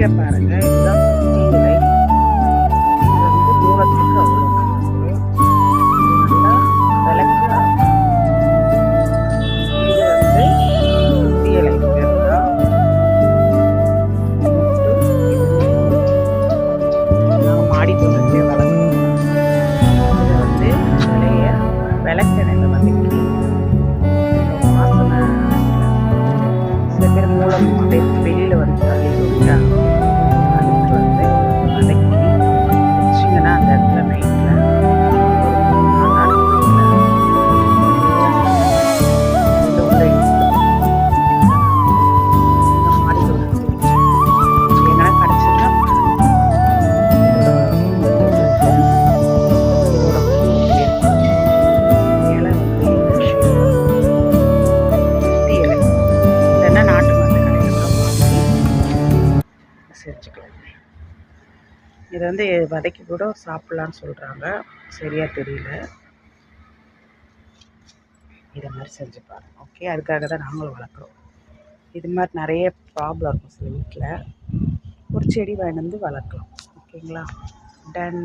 இங்கே பாருங்கள், இதுதான் குட்டி இலை. இது வந்து மூலத்துக்கு அவ்வளோ நல்லது. நல்லா விளக்கா. இது வந்து குட்டி இலை பேர் தான். நாங்கள் மாடி தோட்டத்திலே வளர்க்குறோம். இதை வந்து இலைய விளக்கெண்ணெயில் வதக்கி வாசனை. சில பேர் மூலம் அப்படியே வெளியில் வந்து தள்ளிடுவோம்ல, அதுக்கு வந்து வதக்கி வச்சிங்கன்னா அந்த இடத்துல நைட்டில் ஒரு 3-4 நாளைக்கு வீட்டில் இந்த உள்ள மாடி தோட்டத்தில் வச்சு எங்கன்னா கிடச்சிதுன்னா இதோட பூ இலை வந்து குட்டி இலை. இல்லைன்னா நாட்டு மருந்து கடையில் கூட வாங்கி செஞ்சுக்கலாம். இதை வந்து வதக்கி கூட சாப்பிட்லான்னு சொல்கிறாங்க, சரியாக தெரியல. இதை மாதிரி செஞ்சு பாருங்க. ஓகே, அதுக்காக தான் நாங்களும் வளர்க்குறோம். இது மாதிரி நிறைய ப்ராப்ளம் இருக்கும் சில வீட்டில். ஒரு செடி வாங்கிட்டு வந்து வளர்க்கலாம். ஓகேங்களா? டன்.